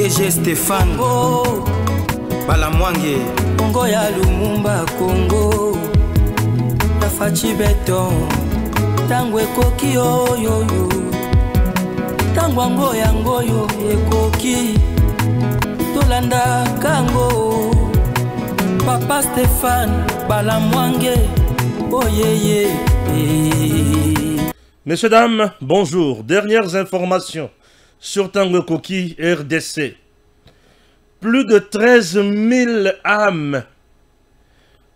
DG Stéphane oh. Balamwange Congo ya Lumumba Congo Tafachi beton Tangwe koki oyoyo Tangwango yangoyo ekoki Tolanda kango Papa Stéphane Balamwange oh yeah. Messieurs, dames, bonjour. Dernières informations sur Tango Koki RDC. Plus de 13 000 âmes.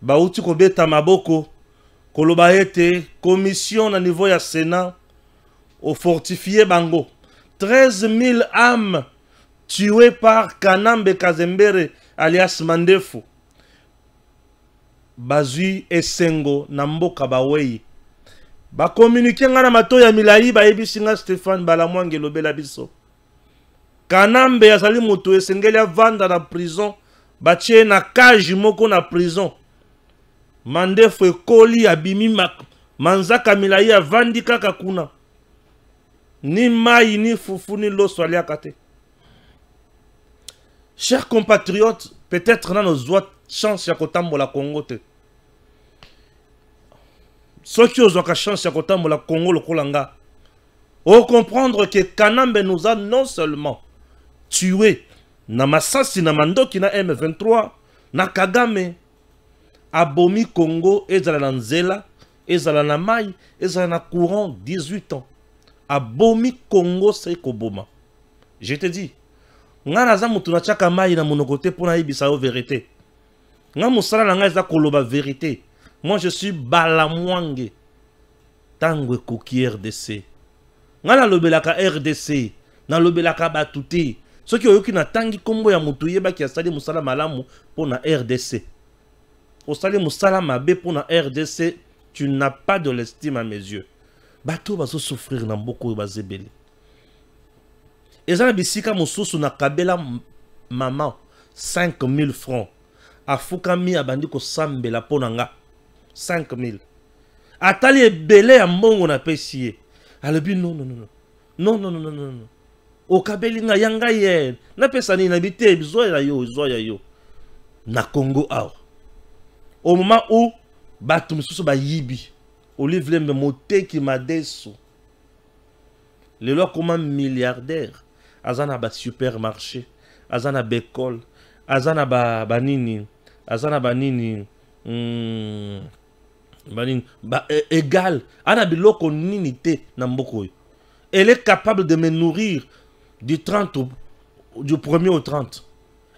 Bauti Kobeta Maboko. Kolobaete, commission à niveau ya Sénat. Au fortifié Bango. 13 000 âmes tuées par Kanambe Kazembere alias Mandefu. Bazui Esengo Namboka Bawei. Ba communiquer ngana mato ya milai ba ebisinga Stéphane Balamwange lobela biso. Kanambe asali moto esengeli vanda na prison, batie na cage moko na prison. Mandefu ekoli abimi manzaka milai avandi kaka kuna. Ni mai ni fufu ni loso ali akate. Chers compatriotes, peut-être na nos chance ya kotambola Congo te. Ceux qui ont la chance de la Congo, le Kolanga, au comprendre que Kanambe nous a non seulement tué, na Masasi, na Mandoki, na M23, na Kagame, abomi Congo, ezala na Nzela, ezala na Mai, ezala na courant 18 ans. Abomi Congo, c'est Koboma. Je te dis, nga naza mutu na tchaka Mai na monokote pour na ibisa o vérité. Nga musala na nga eza koloba vérité. Moi, je suis Balamwange. Tango Koki RDC. Nga lobelaka RDC. Na lobelaka batute. Ceux qui ont eu na tangi kombo ya mutu yeba ki asali musala malamu pour na RDC. Osali musala mabe pour na RDC, tu n'as pas de l'estime à mes yeux. Bato bazo souffrir na mboko bazebele. Ezana bisika mususu na kabela maman 5 000 francs. Afukami abandi ko sambela pona nga. 5 000. Atali ebele ya mbongo na pesiye. Alobi non. O kabeli nga yanga ye. Na pesa ni na bite zoya yo. Na Congo awa. Au moment où batu misusu ba yibi. Olivier me moté ki madeso. Le loi comme milliardaire. Azana ba supermarché. Azana bekol. Azana ba nini. Azana ba nini. Égal. Ana biloko nini te na mboko. Elle est capable de me nourrir du 30 du 1er au 30.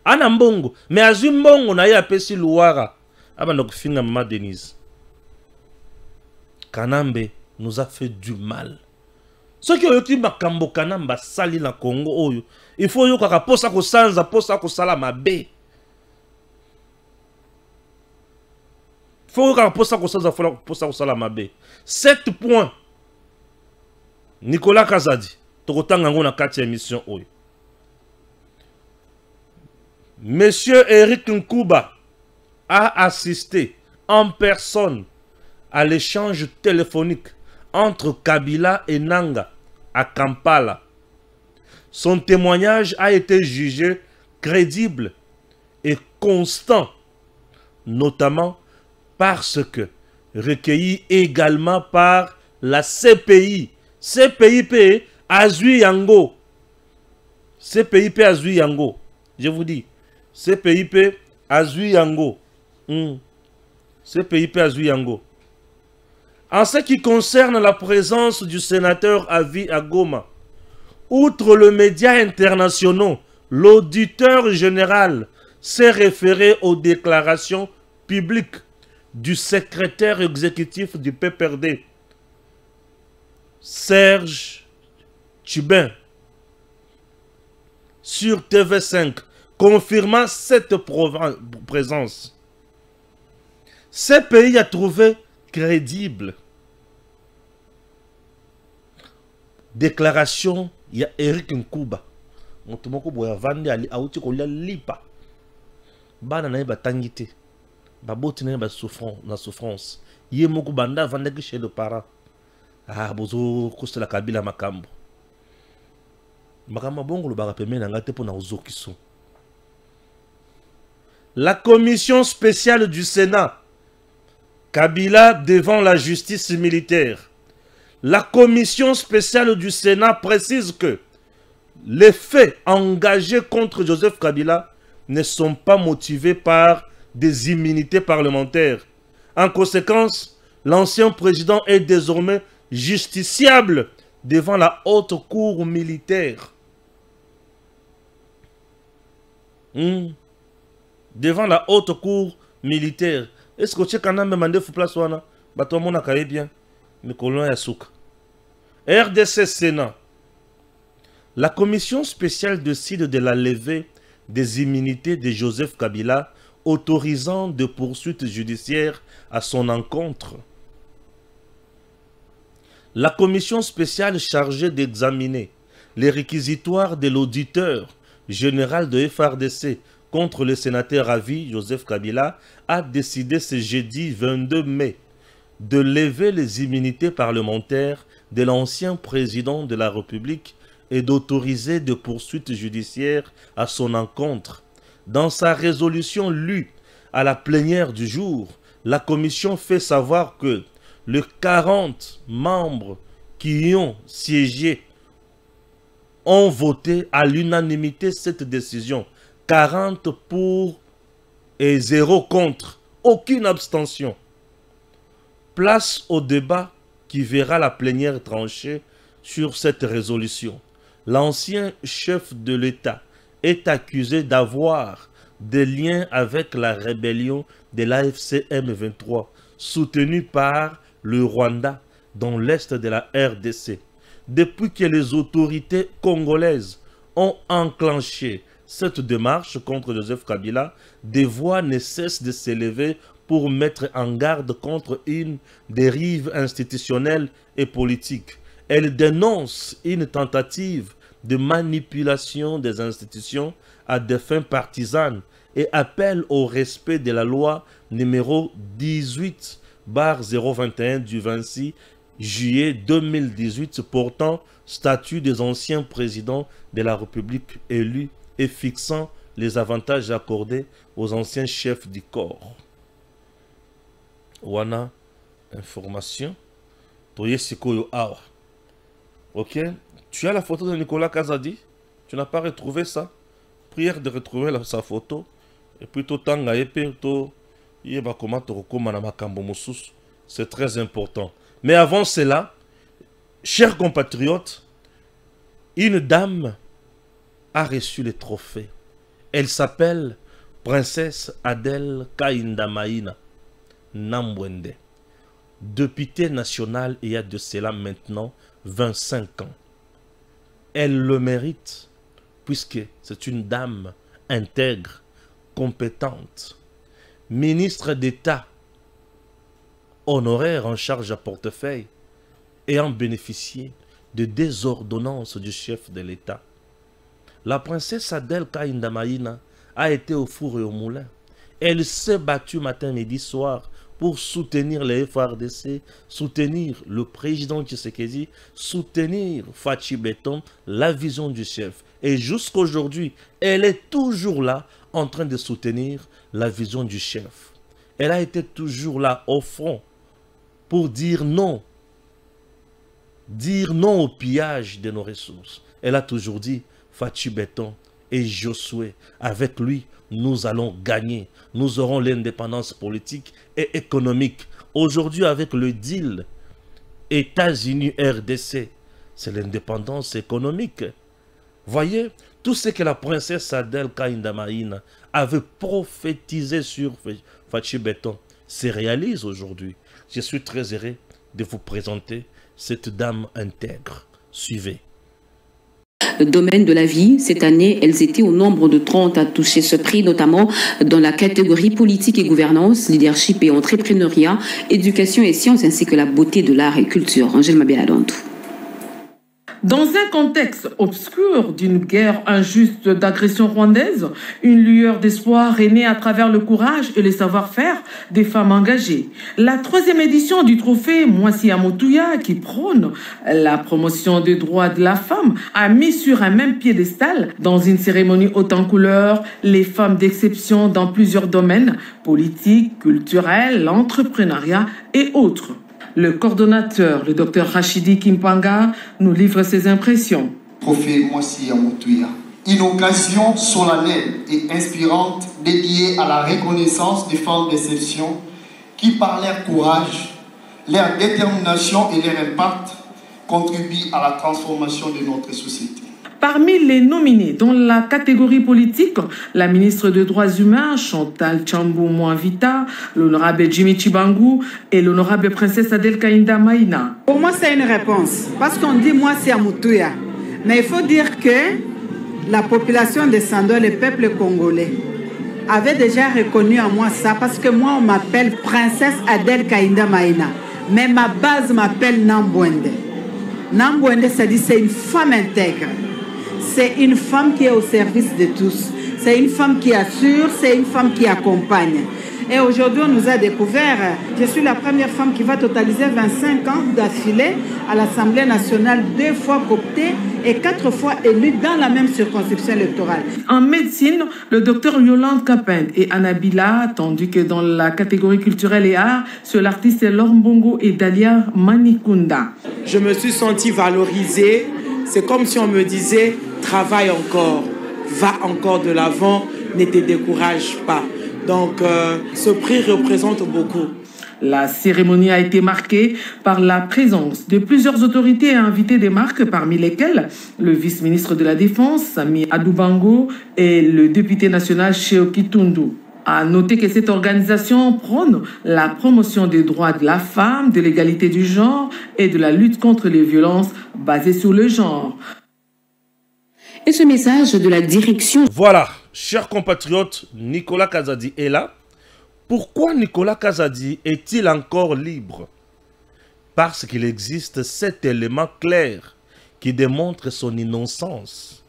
Ana mbongo. Mais azu mbongo na ya pesi luara. Aba ndok finga mama Denise. Kanambe nous a fait du mal. Ceux qui ont eu makambo Kanamba sali na Congo oyo. Il faut yo kaka posa ko sanza posa ko sala mabe. Faut que ça la mabe. 7 points. Nicolas Kazadi. Tokotanga ngona 4e émission oyo. Monsieur Eric Nkuba a assisté en personne à l'échange téléphonique entre Kabila et Nanga à Kampala. Son témoignage a été jugé crédible et constant, notamment parce que recueilli également par la CPI. CPIP Azui Yango. CPIP Azui Yango. Je vous dis. CPIP Azui Yango. CPIP Azui Yango. En ce qui concerne la présence du sénateur Avi Agoma, outre le média international, l'auditeur général s'est référé aux déclarations publiques du secrétaire exécutif du PPRD, Serge Tchubin, sur TV5, confirmant cette présence. Ce pays a trouvé crédible déclaration il y a Eric Nkuba. Motomoko boya vandi ali auti ko lipa. Bana na ba tangité. Ba boti na ba souffrance. Yé moko banda vandi chez le parent. Ah bozo koste la Kabila makambo. La commission spéciale du Sénat, Kabila devant la justice militaire. La commission spéciale du Sénat précise que les faits engagés contre Joseph Kabila ne sont pas motivés par des immunités parlementaires. En conséquence, l'ancien président est désormais justiciable devant la haute cour militaire. Devant la haute cour militaire. Est-ce que tu as demandé pour place wana? Bato mona kaye bien. Mais colon ya souka. RDC Sénat. La commission spéciale décide de la levée des immunités de Joseph Kabila, autorisant des poursuites judiciaires à son encontre. La commission spéciale chargée d'examiner les réquisitoires de l'auditeur général de FRDC contre le sénateur à vie Joseph Kabila a décidé ce jeudi 22 mai de lever les immunités parlementaires de l'ancien président de la République et d'autoriser des poursuites judiciaires à son encontre. Dans sa résolution lue à la plénière du jour, la commission fait savoir que les 40 membres qui y ont siégé ont voté à l'unanimité cette décision. 40 pour et 0 contre. Aucune abstention. Place au débat qui verra la plénière trancher sur cette résolution. L'ancien chef de l'État est accusé d'avoir des liens avec la rébellion de l'AFC M23, soutenue par le Rwanda dans l'est de la RDC. Depuis que les autorités congolaises ont enclenché cette démarche contre Joseph Kabila, des voix ne cessent de s'élever pour mettre en garde contre une dérive institutionnelle et politique. Elles dénoncent une tentative de manipulation des institutions à des fins partisanes et appellent au respect de la loi numéro 18/021 du 26 juillet 2018 portant statut des anciens présidents de la République élus et fixant les avantages accordés aux anciens chefs du corps. Wana information. Ok. Tu as la photo de Nicolas Kazadi? Tu n'as pas retrouvé ça? Prière de retrouver sa photo. Et puis c'est très important. Mais avant cela, chers compatriotes, une dame a reçu le trophée. Elle s'appelle Princesse Adèle Kaindamaïna Nambwende, députée nationale il y a de cela maintenant 25 ans. Elle le mérite puisque c'est une dame intègre, compétente, ministre d'État, honoraire en charge à portefeuille, ayant bénéficié de 2 ordonnances du chef de l'État. La princesse Adèle Kaindamaïna a été au four et au moulin. Elle s'est battue matin, midi, soir pour soutenir les FRDC, soutenir le président Tshisekedi, soutenir Fachi Beton, la vision du chef. Et jusqu'aujourd'hui, elle est toujours là en train de soutenir la vision du chef. Elle a été toujours là au front pour dire non au pillage de nos ressources. Elle a toujours dit Fachi Beton et Josué, avec lui, nous allons gagner. Nous aurons l'indépendance politique et économique. Aujourd'hui, avec le deal États-Unis-RDC, c'est l'indépendance économique. Voyez, tout ce que la princesse Adèle Kaindamaïna avait prophétisé sur Fachi Beton se réalise aujourd'hui. Je suis très heureux de vous présenter cette dame intègre. Suivez. Le domaine de la vie, cette année, elles étaient au nombre de 30 à toucher ce prix, notamment dans la catégorie politique et gouvernance, leadership et entrepreneuriat, éducation et sciences, ainsi que la beauté de l'art et culture. Angèle Mabialadontou. Dans un contexte obscur d'une guerre injuste d'agression rwandaise, une lueur d'espoir est née à travers le courage et le savoir-faire des femmes engagées. La 3e édition du trophée Mwasi ya Motuya, qui prône la promotion des droits de la femme, a mis sur un même piédestal, dans une cérémonie haute en couleurs, les femmes d'exception dans plusieurs domaines, politiques, culturels, l'entrepreneuriat et autres. Le coordonnateur, le Dr Rachidi Kimpanga, nous livre ses impressions. Trophée Mwasi ya Motuya. Une occasion solennelle et inspirante dédiée à la reconnaissance des femmes d'exception qui, par leur courage, leur détermination et leur impact, contribuent à la transformation de notre société. Parmi les nominés dans la catégorie politique, la ministre des Droits humains, Chantal Tchambou Mouavita, l'honorable Jimmy Chibangu et l'honorable princesse Adel Kainda Maïna. Pour moi, c'est une réponse. Parce qu'on dit moi, c'est à Moutouya. Mais il faut dire que la population de Sandoa, le peuple congolais, avait déjà reconnu à moi ça. Parce que moi, on m'appelle princesse Adel Kainda Maïna. Mais ma base m'appelle Nambwende. Nambwende, ça dit c'est une femme intègre. C'est une femme qui est au service de tous. C'est une femme qui assure, c'est une femme qui accompagne. Et aujourd'hui, on nous a découvert, je suis la première femme qui va totaliser 25 ans d'affilée à l'Assemblée nationale, 2 fois cooptée et 4 fois élue dans la même circonscription électorale. En médecine, le docteur Yolande Kapend et Anabila, tandis que dans la catégorie culturelle et art, c'est l'artiste Laure Mbongo et Dalia Manikunda. Je me suis sentie valorisée. C'est comme si on me disait, travaille encore, va encore de l'avant, ne te décourage pas. Donc, ce prix représente beaucoup. La cérémonie a été marquée par la présence de plusieurs autorités et invités des marques, parmi lesquelles le vice-ministre de la Défense, Sami Adoubango, et le député national Sheoki Tundu. À noter que cette organisation prône la promotion des droits de la femme, de l'égalité du genre et de la lutte contre les violences basées sur le genre. Et ce message de la direction... Voilà, chers compatriotes, Nicolas Kazadi est là. Pourquoi Nicolas Kazadi est-il encore libre? Parce qu'il existe 7 éléments clairs qui démontrent son innocence.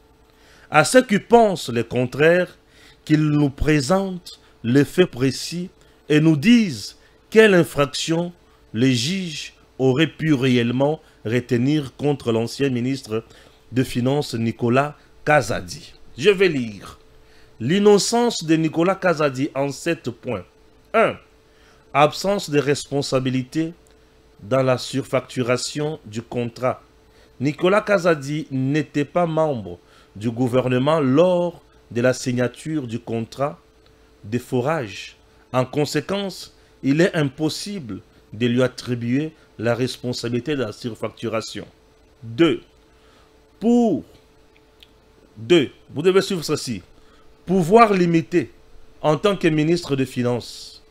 À ceux qui pensent le contraire, qu'il nous présente les faits précis et nous disent quelle infraction les juges auraient pu réellement retenir contre l'ancien ministre de Finances Nicolas Kazadi. Je vais lire l'innocence de Nicolas Kazadi en 7 points. 1. Absence de responsabilité dans la surfacturation du contrat. Nicolas Kazadi n'était pas membre du gouvernement lors de la signature du contrat de forage. En conséquence, il est impossible de lui attribuer la responsabilité de la surfacturation. 2. Vous devez suivre ceci. Pouvoir limité en tant que ministre de Finances.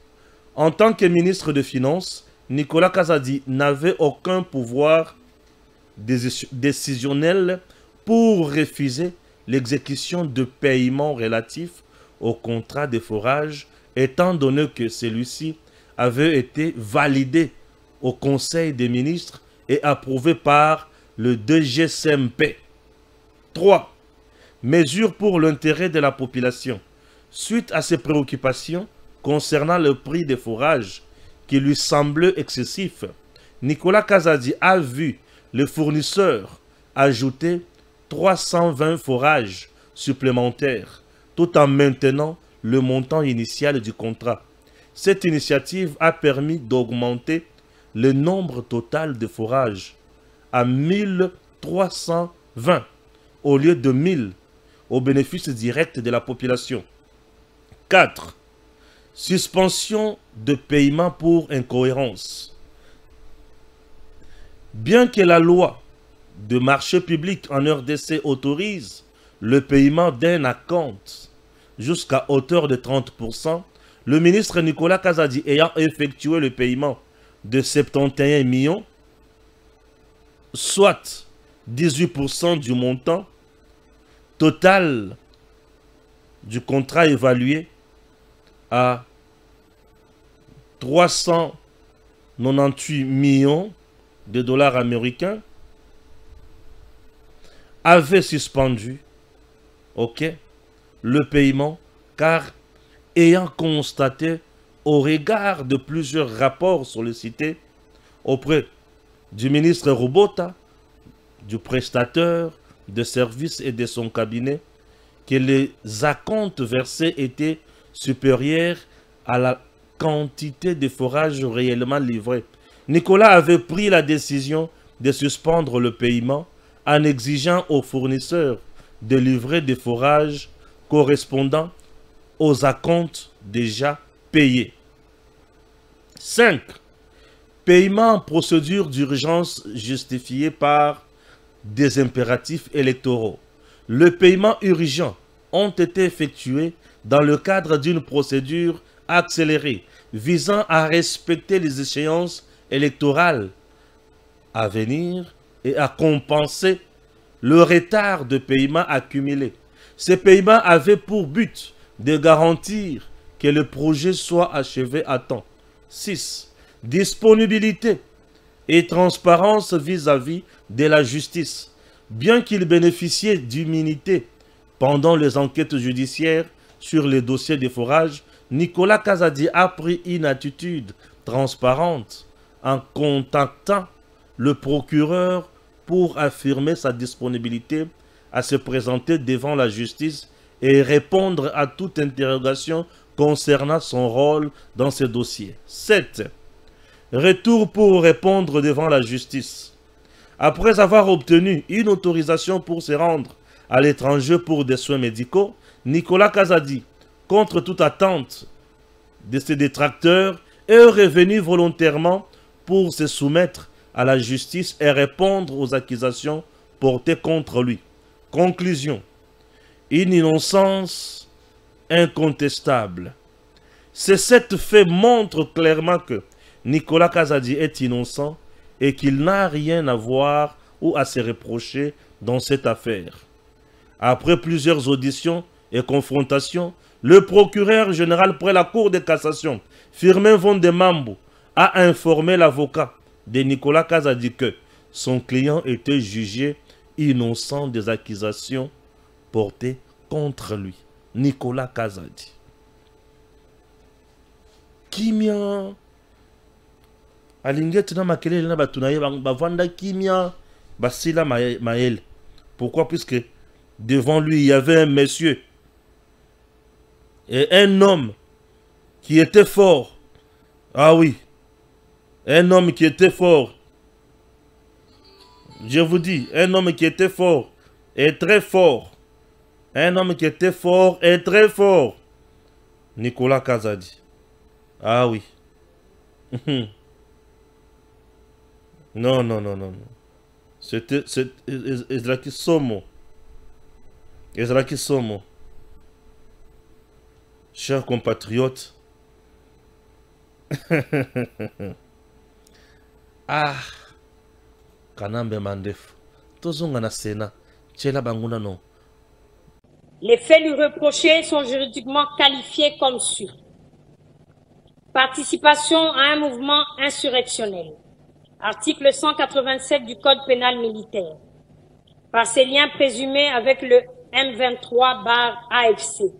En tant que ministre de Finances, Nicolas Kazadi n'avait aucun pouvoir décisionnel pour refuser l'exécution de paiements relatifs au contrat de forage, étant donné que celui-ci avait été validé au Conseil des ministres et approuvé par le DGCMP. 3. Mesures pour l'intérêt de la population. Suite à ses préoccupations concernant le prix des forages qui lui semblait excessif, Nicolas Kazadi a vu le fournisseur ajouter 320 forages supplémentaires tout en maintenant le montant initial du contrat. Cette initiative a permis d'augmenter le nombre total de forages à 1320 au lieu de 1000 au bénéfice direct de la population. 4. Suspension de paiement pour incohérence. Bien que la loi de marché public en RDC autorise le paiement d'un acompte jusqu'à hauteur de 30%, le ministre Nicolas Kazadi ayant effectué le paiement de 71 millions, soit 18% du montant total du contrat évalué à 398 millions de dollars américains, avait suspendu, le paiement, car ayant constaté au regard de plusieurs rapports sollicités auprès du ministre Robota, du prestateur de services et de son cabinet, que les acomptes versés étaient supérieurs à la quantité de forages réellement livrés. Nicolas avait pris la décision de suspendre le paiement en exigeant aux fournisseurs de livrer des forages correspondant aux acomptes déjà payés. 5. Paiement en procédure d'urgence justifié par des impératifs électoraux. Le paiement urgent ont été effectués dans le cadre d'une procédure accélérée visant à respecter les échéances électorales à venir et à compenser le retard de paiement accumulé. Ces paiements avaient pour but de garantir que le projet soit achevé à temps. 6. Disponibilité et transparence vis-à-vis de la justice. Bien qu'il bénéficiait d'immunité pendant les enquêtes judiciaires sur les dossiers de forage, Nicolas Kazadi a pris une attitude transparente en contactant le procureur pour affirmer sa disponibilité à se présenter devant la justice et répondre à toute interrogation concernant son rôle dans ce dossier. 7. Retour pour répondre devant la justice. Après avoir obtenu une autorisation pour se rendre à l'étranger pour des soins médicaux, Nicolas Kazadi, contre toute attente de ses détracteurs, est revenu volontairement pour se soumettre à la justice et répondre aux accusations portées contre lui. Conclusion. Une innocence incontestable. Ces 7 faits montrent clairement que Nicolas Kazadi est innocent et qu'il n'a rien à voir ou à se reprocher dans cette affaire. Après plusieurs auditions et confrontations, le procureur général près la Cour de cassation, Firmin Vondemambo, a informé l'avocat de Nicolas Kazadi que son client était jugé innocent des accusations portées contre lui. Nicolas Kazadi. Kimia alingi na makelele na batu na ye bavanda kimia basila mael. Pourquoi? Puisque devant lui il y avait un monsieur et un homme qui était fort. Ah oui, un homme qui était fort. Je vous dis, un homme qui était fort et très fort. Un homme qui était fort et très fort. Nicolas Kazadi. Ah oui. Non, non, non, non. C'était Ezraki Somo. Ezraki Somo. Chers compatriotes. Ah. Kanambe Mandef. Tozonga na Sena. Tchela Banguna non. Les faits lui reprochés sont juridiquement qualifiés comme sûrs. Participation à un mouvement insurrectionnel. Article 187 du Code pénal militaire. Par ses liens présumés avec le M23/AFC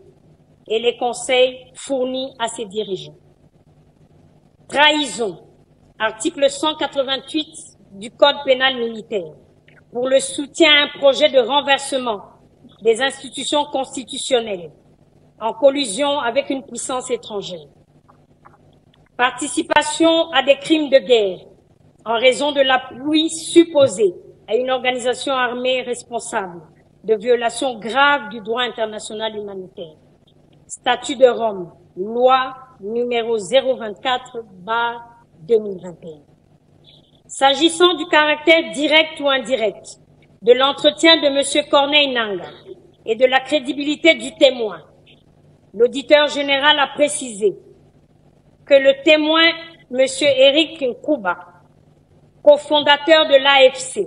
et les conseils fournis à ses dirigeants. Trahison. Article 188 du Code pénal militaire. Pour le soutien à un projet de renversement des institutions constitutionnelles en collusion avec une puissance étrangère. Participation à des crimes de guerre en raison de l'appui supposé à une organisation armée responsable de violations graves du droit international humanitaire. Statut de Rome, loi numéro 024/2021. S'agissant du caractère direct ou indirect de l'entretien de M. Corneille Nangaa et de la crédibilité du témoin, l'auditeur général a précisé que le témoin, M. Eric Nkouba, cofondateur de l'AFC,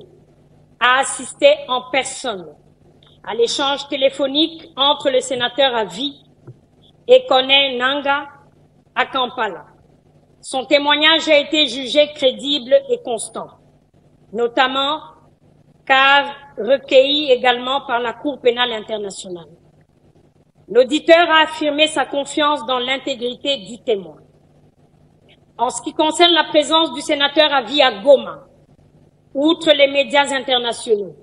a assisté en personne à l'échange téléphonique entre le sénateur à vie et Corneille Nangaa à Kampala. Son témoignage a été jugé crédible et constant, notamment car recueilli également par la Cour pénale internationale. L'auditeur a affirmé sa confiance dans l'intégrité du témoin. En ce qui concerne la présence du sénateur à vie à Goma, outre les médias internationaux,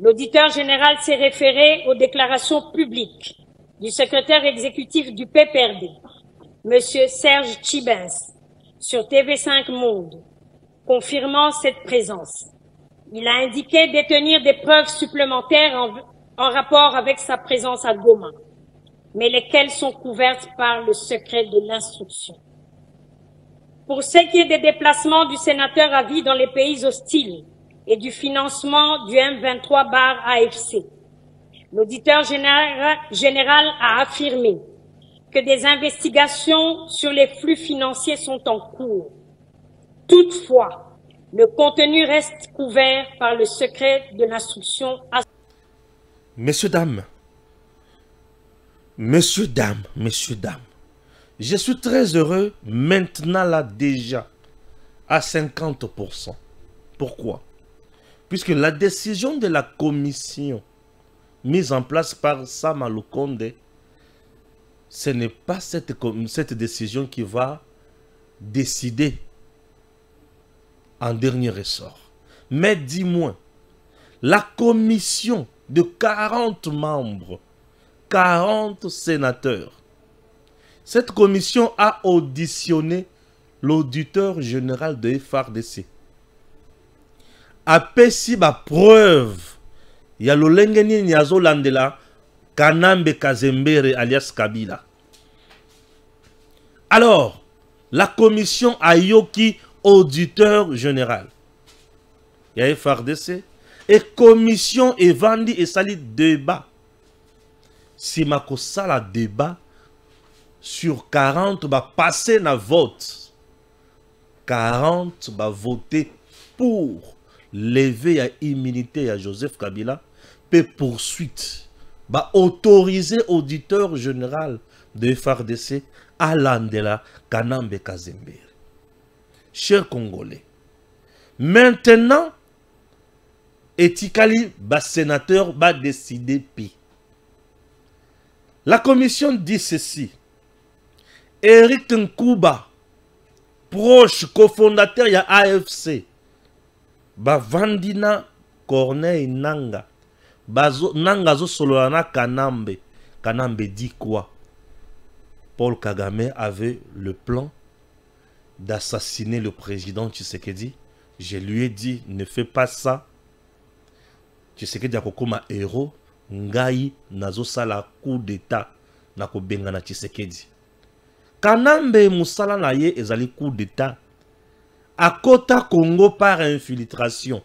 l'auditeur général s'est référé aux déclarations publiques du secrétaire exécutif du PPRD, M. Serge Tchibens, sur TV5 Monde, confirmant cette présence. Il a indiqué détenir des preuves supplémentaires en rapport avec sa présence à Goma, mais lesquelles sont couvertes par le secret de l'instruction. Pour ce qui est des déplacements du sénateur à vie dans les pays hostiles et du financement du M23/AFC, l'auditeur général a affirmé que des investigations sur les flux financiers sont en cours. Toutefois, le contenu reste couvert par le secret de l'instruction. Messieurs, dames, je suis très heureux maintenant là déjà à 50%. Pourquoi? Puisque la décision de la commission mise en place par Sama Lukonde, ce n'est pas cette décision qui va décider en dernier ressort. Mais dis-moi, la commission de 40 membres, 40 sénateurs, cette commission a auditionné l'auditeur général de FARDC. A pesi ba preuve ya lolenge nini azolandela Kanambe Kazembere alias Kabila. Alors, la commission a yoki auditeur général. Il y a FARDC et commission et vandi et sali débat. Si mako sala débat sur 40 va passer na vote. 40 va voter pour lever à immunité à Joseph Kabila, peut poursuite, va autoriser auditeur général de FARDC à l'Andela Kanambe Kazembere. Chers Congolais, maintenant, Etikali, ba sénateur, va décider pi. La commission dit ceci. Eric Nkouba, proche cofondateur ya AFC, Bavandina Corneille Nanga, Nanga zo solana Kanambe. Kanambe dit quoi? Paul Kagame avait le plan d'assassiner le président Tshisekedi. Je lui ai dit, ne fais pas ça. Tshisekedi akokoma héros, ngai nazo sala coup d'état nako bengana Tshisekedi. Kanambe musala na ye ezali coup d'état. À Kota Congo par infiltration.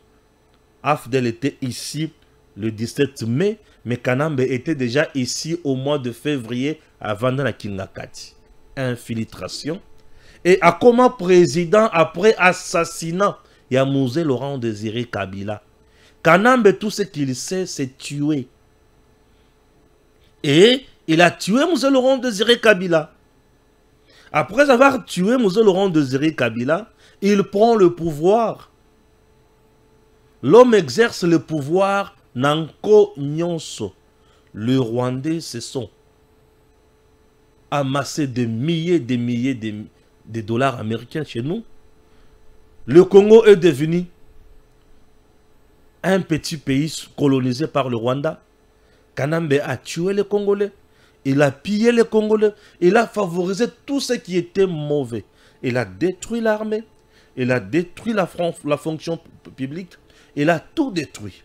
Afdel était ici le 17 mai, mais Kanambe était déjà ici au mois de février avant la Kingakati. Infiltration. Et à comment président après assassinat Yamouze Laurent Désiré Kabila. Kanambe, tout ce qu'il sait, c'est tuer. Et il a tué Mouze Laurent Désiré Kabila. Après avoir tué Mouze Laurent Désiré Kabila, il prend le pouvoir. L'homme exerce le pouvoir Nanko Nyonso. Le Rwandais se sont amassés de milliers de dollars américains chez nous. Le Congo est devenu un petit pays colonisé par le Rwanda. Kanambe a tué les Congolais. Il a pillé les Congolais. Il a favorisé tout ce qui était mauvais. Il a détruit l'armée. Il a détruit la fonction publique. Il a tout détruit.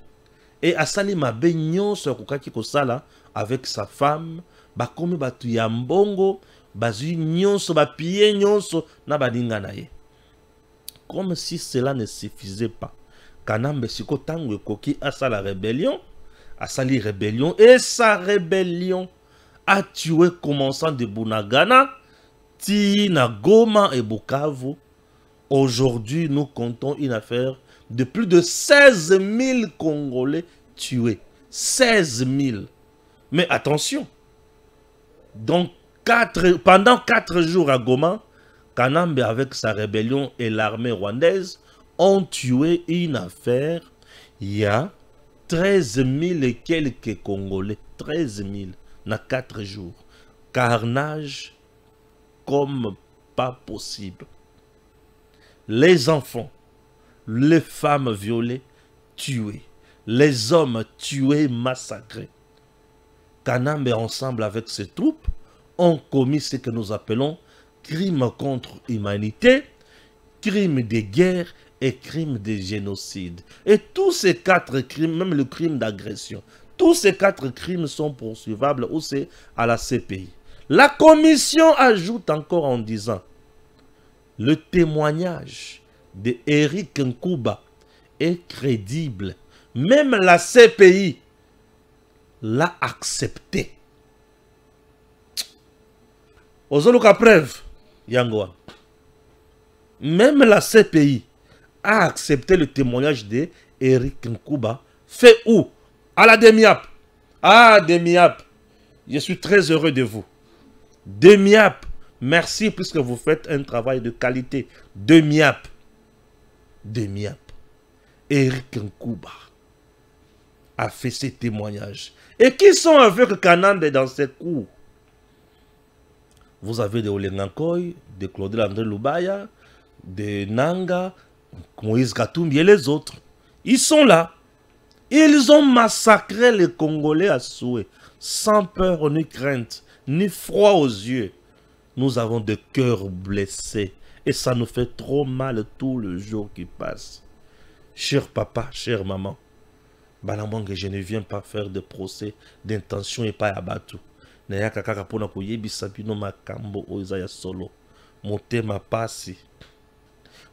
Et Asali Mabegnon se Kukaki Kosala avec sa femme. Bakomi batu yambongo. Bazu nyonso bapie nyonso na baninga na ye. Comme si cela ne suffisait pas. Kanambe siko tango koki asala rébellion. Asali rébellion. Et sa rébellion a tué commençant de Bunagana, Tina, Goma et Bukavu. Aujourd'hui, nous comptons une affaire de plus de 16 000 Congolais tués. 16 000. Mais attention. Donc, pendant 4 jours à Goma, Kanambe avec sa rébellion et l'armée rwandaise ont tué une affaire il y a 13 000 et quelques Congolais, 13 000, dans 4 jours. Carnage comme pas possible. Les enfants, les femmes violées, tuées. Les hommes tués, massacrés. Kanambe, ensemble avec ses troupes, ont commis ce que nous appelons crimes contre l'humanité, crimes de guerre et crimes de génocide. Et tous ces 4 crimes, même le crime d'agression, tous ces 4 crimes sont poursuivables ou c'est à la CPI. La commission ajoute encore en disant le témoignage de Eric Nkuba est crédible. Même la CPI l'a accepté. Ozoluka preuve, Yangoa. Même la CPI a accepté le témoignage de Eric Nkuba. Fait où? À la DEMIAP. Ah, DEMIAP. Je suis très heureux de vous. DEMIAP. Merci puisque vous faites un travail de qualité. DEMIAP. DEMIAP. Eric Nkuba a fait ces témoignages. Et qui sont avec Kanambe dans ces cours? Vous avez des Olengankoy, de Claudel André Lubaya, de Nanga, Moïse Katumbi et les autres. Ils sont là. Ils ont massacré les Congolais à souhait, sans peur ni crainte, ni froid aux yeux. Nous avons des cœurs blessés et ça nous fait trop mal tout le jour qui passe. Cher papa, chère maman, Balamwange, je ne viens pas faire de procès d'intention et pas abattu. Nayaka kaka pona koyebisa bino makambo oyo ya solo. Motema pasi.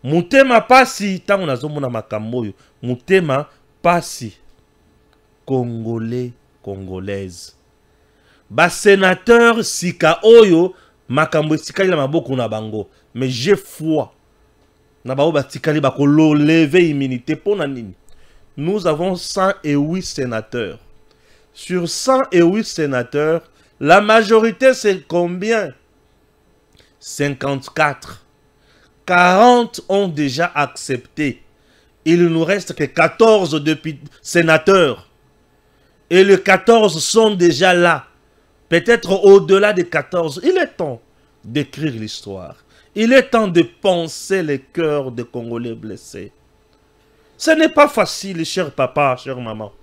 Motema pasi tango nazomona makambo oyo. Motema pasi. Congolais, Congolaise. Ba sénateur sika oyo makambo sikali na maboko na bango. Mais j'ai foi. Na ba oba tikali ba ko lever immunité pona nini. Nous avons 108 sénateurs. Sur 108 sénateurs, la majorité, c'est combien? 54. 40 ont déjà accepté. Il ne nous reste que 14 sénateurs. Et les 14 sont déjà là. Peut-être au-delà des 14. Il est temps d'écrire l'histoire. Il est temps de penser les cœurs des Congolais blessés. Ce n'est pas facile, cher papa, chère maman.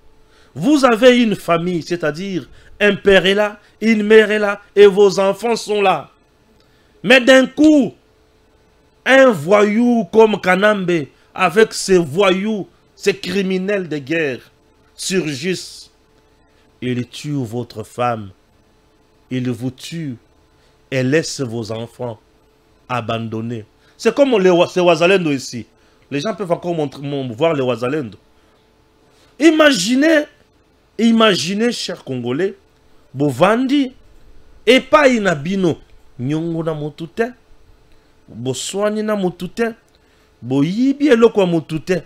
Vous avez une famille, c'est-à-dire un père est là, une mère est là, et vos enfants sont là. Mais d'un coup, un voyou comme Kanambe, avec ses voyous, ces criminels de guerre, surgissent. Il tue votre femme, il vous tue, et laisse vos enfants abandonnés. C'est comme ces Ouazalendo ici. Les gens peuvent encore voir les Ouazalendo. Imaginez, chers Congolais, Bovandi, et pas inabino, nyongo na motute, Boswani na motute, Boyibi eloko motute,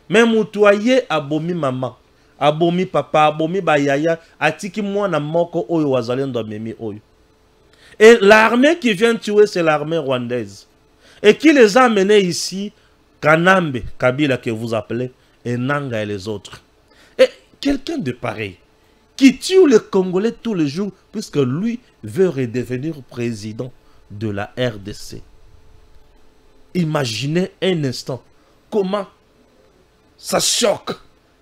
mais motoye abomi maman, abomi papa, abomi bayaya, atiki mwana moko oyo Ouazalendo memi oyo. Et l'armée qui vient tuer, c'est l'armée rwandaise. Et qui les a amenés ici, Kanambe, Kabila que vous appelez, et Nanga et les autres. Et quelqu'un de pareil, qui tue les Congolais tous les jours, puisque lui veut redevenir président de la RDC. Imaginez un instant comment ça choque.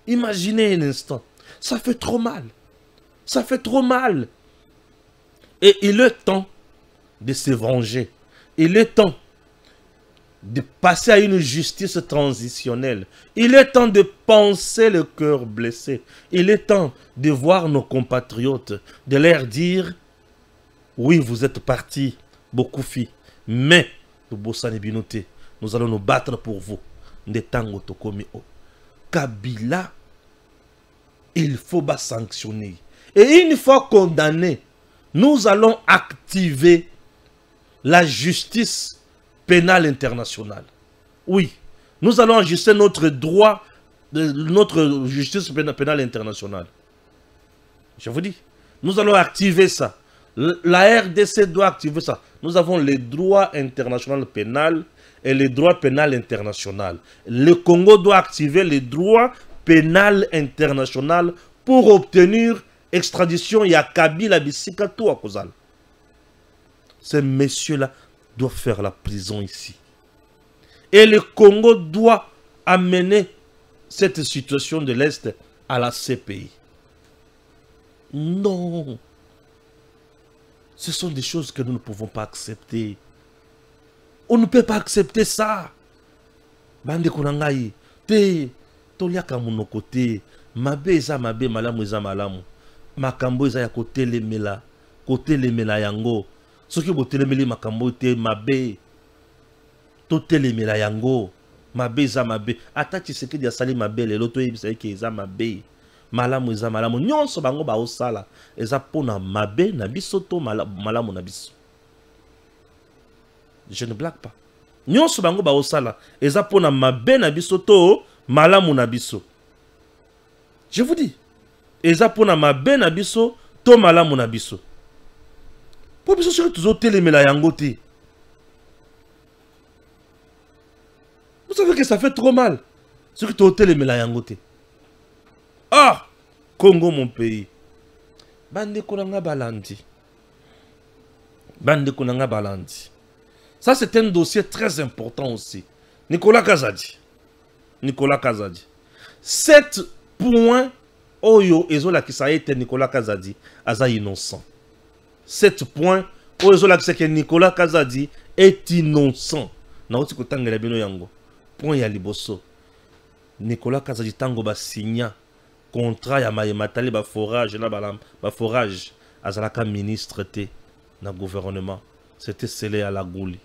Imaginez un instant. Ça fait trop mal. Ça fait trop mal. Et il est temps de se venger. Il est temps de passer à une justice transitionnelle. Il est temps de penser le cœur blessé. Il est temps de voir nos compatriotes, de leur dire, oui, vous êtes partis, beaucoup filles, mais nous allons nous battre pour vous. Kabila, il faut sanctionner. Et une fois condamné, nous allons activer la justice pénale internationale. Oui, nous allons ajuster notre droit, notre justice pénale internationale. Je vous dis, nous allons activer ça. La RDC doit activer ça. Nous avons les droits internationaux pénal et les droits pénal international. Le Congo doit activer les droits pénal international pour obtenir extradition ya Kabila bisika tout à Kozal. Ces messieurs-là doivent faire la prison ici. Et le Congo doit amener cette situation de l'Est à la CPI. Non. Ce sont des choses que nous ne pouvons pas accepter. On ne peut pas accepter ça. Bande konangai, te, toliaka monoko te, mabe eza mabe, malamu eza malamu. Makambo eza ya kote lemela yango. Soki bote lemeli makambo te, mabe. Tote lemela yango. Mabe eza mabe. Ata Tshisekedi asali mabe, lelo to yebisa ke eza mabe. Malamu eza malamu. Nyonso bango ba osala. Eza pona mabe na biso to malamu na biso. Je ne blague pas. Nyonso bango ba osala. Eza pona mabe na biso to malamu na biso. Je vous dis. Eza pona mabe na biso to malamu na biso. Po biso soki tozotelemela yango te. Vous savez que ça fait trop mal. Soki tozotelemela yango te. Ah, Congo mon pays. Bande konanga balandi. Bande konanga balandi. Ça c'est un dossier très important aussi. Nicolas Kazadi. Nicolas Kazadi. 7 points oyo ezola ki ça été Nicolas Kazadi aza innocent. 7 points oyo ezola ki que Nicolas Kazadi est innocent. Na oti kotangela bino yango. Point ya liboso. Nicolas Kazadi tango ba signa contrat ya mayematali ba forage na ba forage azalaka ministre te na gouvernement. C'était scellé à la gouli.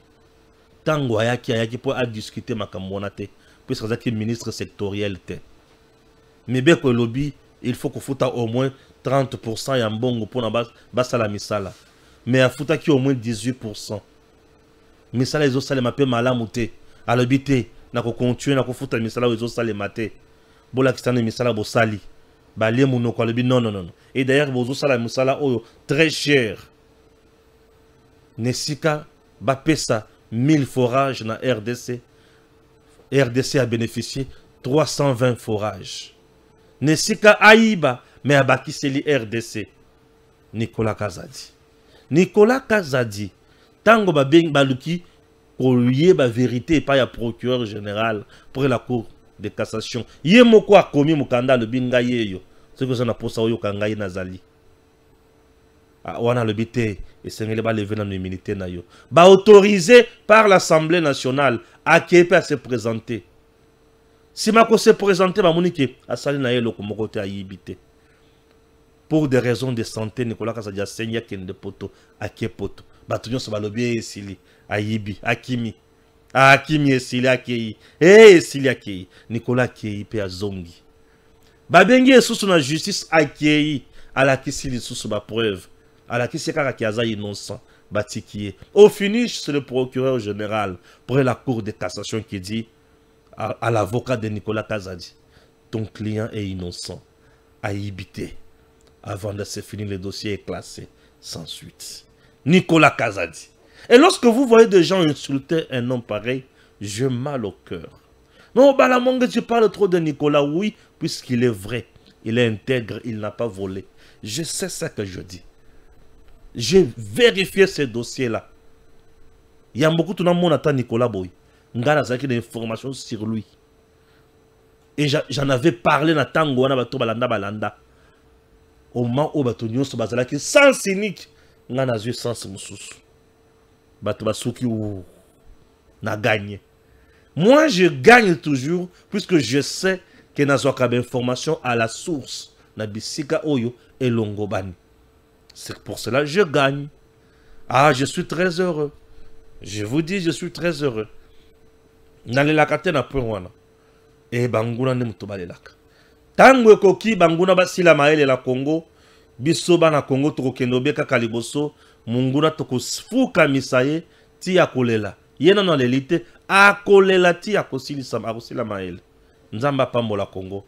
Tango ayaki pour à discuter makambo na te puisque azaki ministre sectoriel te. Mais bien que lobby, il faut qu'on foute au moins 30% ya mbongo pour na basala misala. Mais a futa ki au moins 18%. Misala ezo sale mape malamu te. A lobby te na ko continuer na ko futa misala ezo sale mate. Bola kitane misala bo sali. Balie monoko a lobby non. Et d'ailleurs bozo sala misala oyo très cher. Nesika ba pesa 1000 forages na RDC. RDC a bénéficié 320 forages. Nesika Aïba, mais à Bakiseli RDC. Nicolas Kazadi. Nicolas Kazadi. Tango ba beng baluki, kouye ba vérité pas ya procureur général pour la cour de cassation. Yé moko a commis mukanda le binga yeyo. Ce que ça n'a pas ça oyo kangayi nazali. Wana le bité et sengele ba lever dans l'immunité na yo. Ba autorisé par l'Assemblée nationale à Képe à se présenter. Si Mako se présenter, Mamonike a sali na yelo comme côté à yibité. Pour des raisons de santé, Nicolas Kazadi a saigné kende poto à Kepoto. Batunyo se balobie esili à yibi, à Kimi. À Kimi esili à Kei. Eh esili à Kei. Nicolas Kei pe a zongi. Babengi sous na justice à Kei à la kisili sous ba preuve. À la kiseka ki aza innocent. Batikié. Au finish, c'est le procureur général pour la cour de cassation qui dit à l'avocat de Nicolas Kazadi, ton client est innocent, à Ibité. Avant de se finir, le dossier est classé sans suite. Nicolas Kazadi. Et lorsque vous voyez des gens insulter un homme pareil, j'ai mal au cœur. Non, Balamongue, tu parles trop de Nicolas, oui, puisqu'il est vrai. Il est intègre, il n'a pas volé. Je sais ce que je dis. J'ai vérifié ce dossier-là. Il y a beaucoup de gens qui Nicolas Boy. Ngana zaki des informations sur lui. Et j'en avais parlé na tango wana bato balanda. Au moment où bato nyonso bazalaki sans cynique, ngana zui sans mususu. Bato basuki ou na gagné. Moi je gagne toujours puisque je sais que nazoka d'information à la source na bisika oyo et longobani. C'est pour cela que je gagne. Ah, je suis très heureux. Je vous dis, je suis très heureux. Nalelaka te na point wana. E banguna ne muto balelaka. Tango ekoki banguna basila maele la Congo, biso bana Congo tokokende obeka kaliboso, munguna tokofuka misaye ti akolela. Yena na lelite akolela ti akosila maele. Nzamba pambola Congo.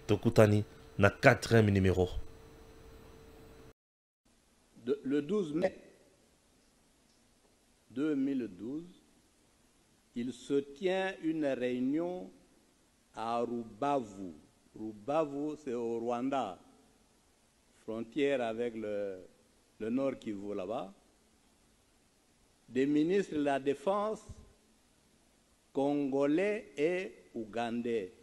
Tokutani na 4e numéro. Le 12 mai 2012, il se tient une réunion à Rubavu, Rubavu, c'est au Rwanda, frontière avec le Nord Kivu là-bas, des ministres de la Défense congolais et rwandais.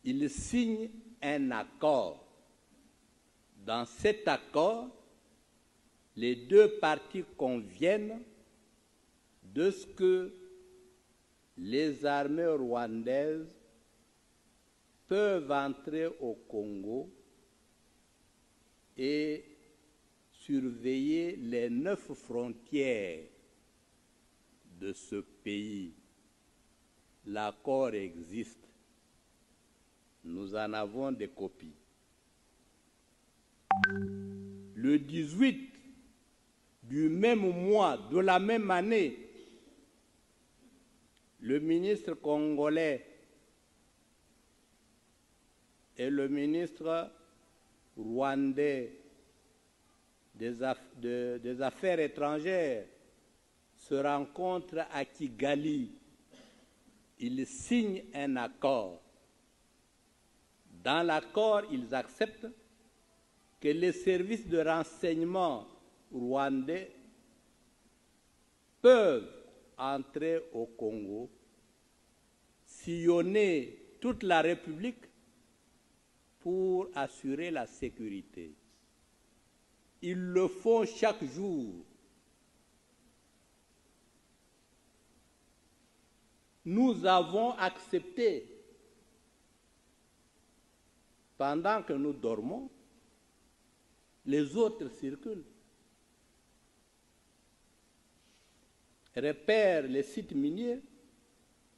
Ils signent un accord. Dans cet accord, les deux parties conviennent de ce que les armées rwandaises peuvent entrer au Congo et surveiller les 9 frontières de ce pays. L'accord existe. Nous en avons des copies. Le 18 du même mois, de la même année, le ministre congolais et le ministre rwandais des Affaires étrangères se rencontrent à Kigali. Ils signent un accord. Dans l'accord, ils acceptent que les services de renseignement rwandais peuvent entrer au Congo, sillonner toute la République pour assurer la sécurité. Ils le font chaque jour. Nous avons accepté, pendant que nous dormons, les autres circulent, repèrent les sites miniers,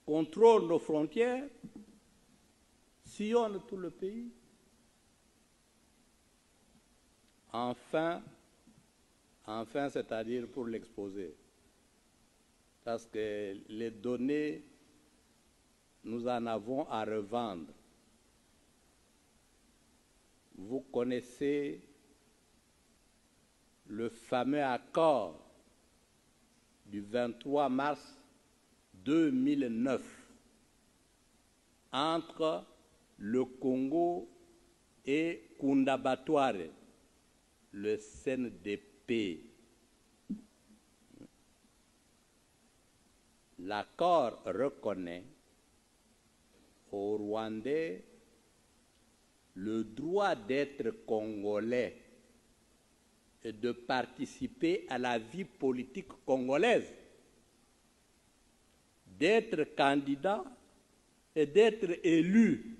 contrôlent nos frontières, sillonnent tout le pays. Enfin, c'est-à-dire pour l'exposer, parce que les données, nous en avons à revendre. Vous connaissez le fameux accord du 23 mars 2009 entre le Congo et Kundabatware, le CNDP. L'accord reconnaît aux Rwandais le droit d'être congolais et de participer à la vie politique congolaise, d'être candidat et d'être élu.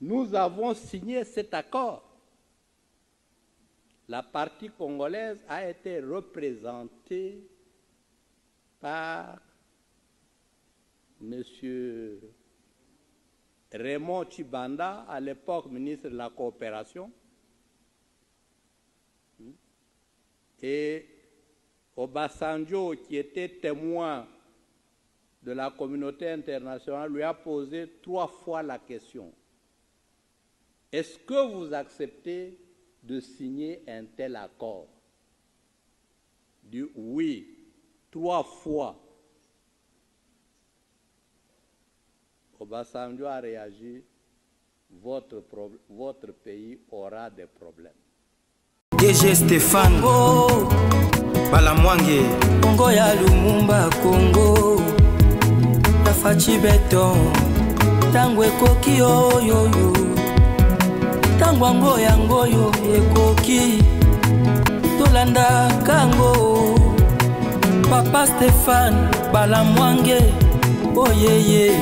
Nous avons signé cet accord. La partie congolaise a été représentée par M. Raymond Tshibanda, à l'époque ministre de la Coopération, et Obasanjo, qui était témoin de la communauté internationale, lui a posé 3 fois la question. Est-ce que vous acceptez de signer un tel accord? Il dit oui, 3 fois. Obasanjo a réagi, votre pays aura des problèmes. DG Stéphane Balamwange Congo ya Lumumba Congo Tafachi Beton Tangwe koki yo Tangwango yangoyo ekoki Tolanda kango Papa Stéphane Balamwange Oh yeah yeah